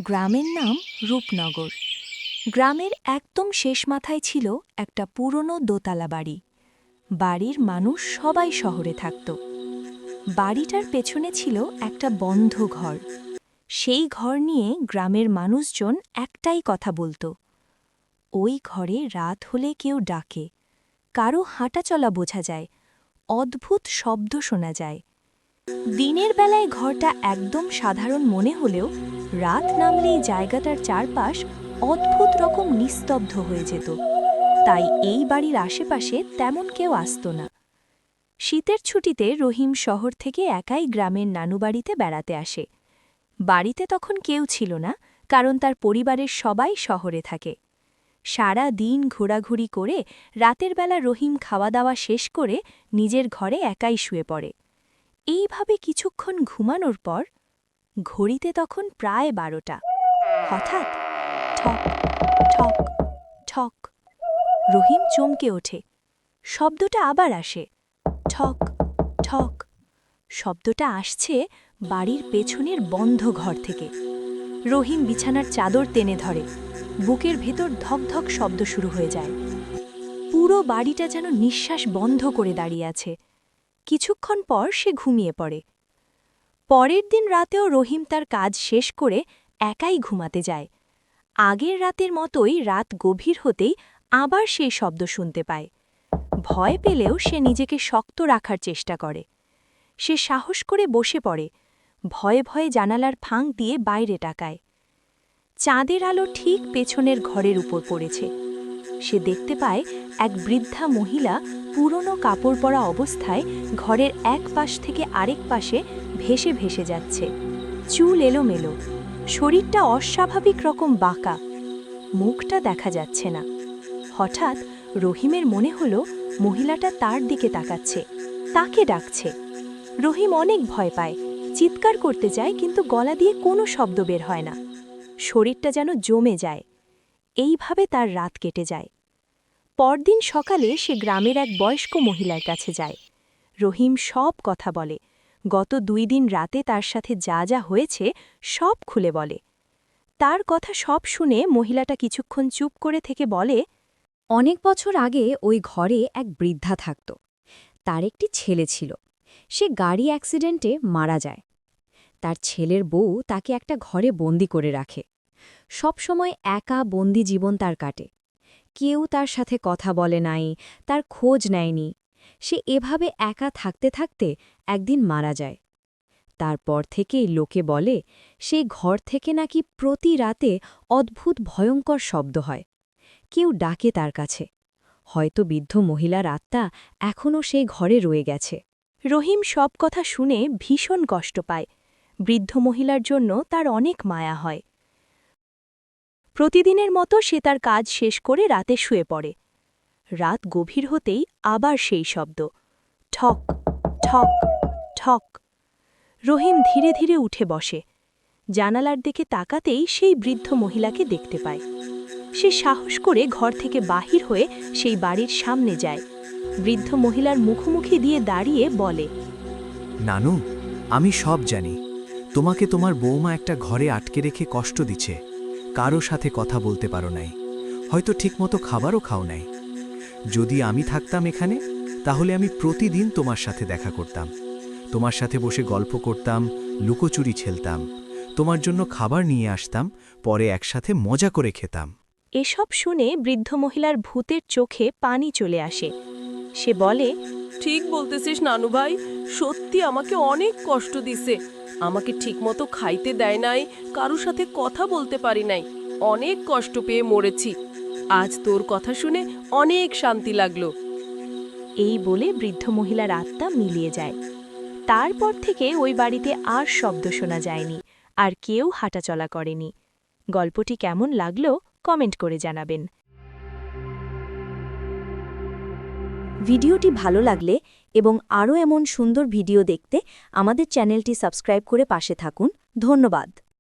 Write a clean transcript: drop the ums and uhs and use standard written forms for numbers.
গ্রামের নাম রূপনগর। গ্রামের একদম শেষ মাথায় ছিল একটা পুরনো দোতলা বাড়ি। বাড়ির মানুষ সবাই শহরে থাকত। বাড়িটার পেছনে ছিল একটা বন্ধ ঘর। সেই ঘর নিয়ে গ্রামের মানুষজন একটাই কথা বলতো, ওই ঘরে রাত হলে কেউ ডাকে, কারো হাঁটাচলা বোঝা যায়, অদ্ভুত শব্দ শোনা যায়। দিনের বেলায় ঘরটা একদম সাধারণ মনে হলেও রাত নামলেই জায়গাটার চারপাশ অদ্ভুত রকম নিস্তব্ধ হয়ে যেত। তাই এই বাড়ির আশেপাশে তেমন কেউ আসত না। শীতের ছুটিতে রহিম শহর থেকে একাই গ্রামের নানুবাড়িতে বেড়াতে আসে। বাড়িতে তখন কেউ ছিল না, কারণ তার পরিবারের সবাই শহরে থাকে। সারা দিন ঘোরাঘুরি করে রাতের বেলা রহিম খাওয়া দাওয়া শেষ করে নিজের ঘরে একাই শুয়ে পড়ে। এইভাবে কিছুক্ষণ ঘুমানোর পর ঘড়িতে তখন প্রায় 12টা। হঠাৎ ঠক ঠক ঠক। রহিম চমকে ওঠে। শব্দটা আবার আসে, ঠক ঠক। শব্দটা আসছে বাড়ির পেছনের বন্ধ ঘর থেকে। রহিম বিছানার চাদর টেনে ধরে। বুকের ভেতর ধকধক শব্দ শুরু হয়ে যায়। পুরো বাড়িটা যেন নিঃশ্বাস বন্ধ করে দাঁড়িয়ে আছে। কিছুক্ষণ পর সে ঘুমিয়ে পড়ে। পরের দিন রাতেও রহিম তার কাজ শেষ করে একাই ঘুমাতে যায়। আগের রাতের মতোই রাত গভীর হতেই আবার সেই শব্দ শুনতে পায়। ভয় পেলেও সে নিজেকে শক্ত রাখার চেষ্টা করে। সে সাহস করে বসে পড়ে, ভয়ে ভয়ে জানালার ফাঁক দিয়ে বাইরে তাকায়। চাঁদের আলো ঠিক পেছনের ঘরের উপর পড়েছে। সে দেখতে পায় এক বৃদ্ধা মহিলা পুরনো কাপড় পরা অবস্থায় ঘরের এক পাশ থেকে আরেক পাশে ভেসে ভেসে যাচ্ছে। চুল এলোমেলো, শরীরটা অস্বাভাবিক রকম বাঁকা, মুখটা দেখা যাচ্ছে না। হঠাৎ রহিমের মনে হলো মহিলাটা তার দিকে তাকাচ্ছে, তাকে ডাকছে। রহিম অনেক ভয় পায়, চিৎকার করতে চায়, কিন্তু গলা দিয়ে কোনো শব্দ বের হয় না। শরীরটা যেন জমে যায়। এইভাবে তার রাত কেটে যায়। পরদিন সকালে সে গ্রামের এক বয়স্ক মহিলার কাছে যায়। রহিম সব কথা বলে, গত 2 দিন রাতে তার সাথে যা যা হয়েছে সব খুলে বলে। তার কথা সব শুনে মহিলাটা কিছুক্ষণ চুপ করে থেকে বলে, অনেক বছর আগে ওই ঘরে এক বৃদ্ধা থাকত। তার একটি ছেলে ছিল। সে গাড়ি অ্যাক্সিডেন্টে মারা যায়। তার ছেলের বউ তাকে একটা ঘরে বন্দি করে রাখে। সব সময় একা বন্দি জীবন তার কাটে। কেউ তার সাথে কথা বলে নাই, তার খোঁজ নেয়নি। সে এভাবে একা থাকতে থাকতে একদিন মারা যায়। তারপর থেকেই লোকে বলে, সেই ঘর থেকে নাকি প্রতি রাতে অদ্ভুত ভয়ঙ্কর শব্দ হয়। কেউ ডাকে তার কাছে। হয়তো বৃদ্ধ মহিলার আত্মা এখনও সেই ঘরে রয়ে গেছে। রহিম সব কথা শুনে ভীষণ কষ্ট পায়। বৃদ্ধ মহিলার জন্য তার অনেক মায়া হয়। প্রতিদিনের মতো সে তার কাজ শেষ করে রাতে শুয়ে পড়ে। রাত গভীর হতেই আবার সেই শব্দ, ঠক ঠক ঠক। রহিম ধীরে ধীরে উঠে বসে। জানালার দিকে তাকাতেই সেই বৃদ্ধ মহিলাকে দেখতে পায়। সে সাহস করে ঘর থেকে বাহির হয়ে সেই বাড়ির সামনে যায়। বৃদ্ধ মহিলার মুখোমুখি দিয়ে দাঁড়িয়ে বলে, নানু, আমি সব জানি। তোমাকে তোমার বৌমা একটা ঘরে আটকে রেখে কষ্ট দিচ্ছে। কারো সাথে কথা বলতে পারো নাই, হয়তো ঠিকমতো খাবারও খাও নাই। যদি আমি থাকতাম এখানে, তাহলে আমি প্রতিদিন তোমার সাথে দেখা করতাম, তোমার সাথে বসে গল্প করতাম, লুকোচুরি খেলতাম, তোমার জন্য খাবার নিয়ে আসতাম, পরে একসাথে মজা করে খেতাম। এসব শুনে বৃদ্ধ মহিলার ভূতের চোখে পানি চলে আসে। সে বলে, ঠিক বলতেছিস নানু ভাই, সত্যি আমাকে অনেক কষ্ট দিছে। আমাকে ঠিকমতো খাইতে দেয় নাই, কারোর সাথে কথা বলতে পারি নাই, অনেক কষ্ট পেয়ে মরেছি। আজ তোর কথা শুনে অনেক শান্তি লাগলো। এই বলে বৃদ্ধ মহিলার আত্মা মিলিয়ে যায়। তারপর থেকে ওই বাড়িতে আর শব্দ শোনা যায়নি, আর কেউ হাঁটাচলা করেনি। গল্পটি কেমন লাগলো কমেন্ট করে জানাবেন। ভিডিওটি ভালো লাগলে এবং আরও এমন সুন্দর ভিডিও দেখতে আমাদের চ্যানেলটি সাবস্ক্রাইব করে পাশে থাকুন। ধন্যবাদ।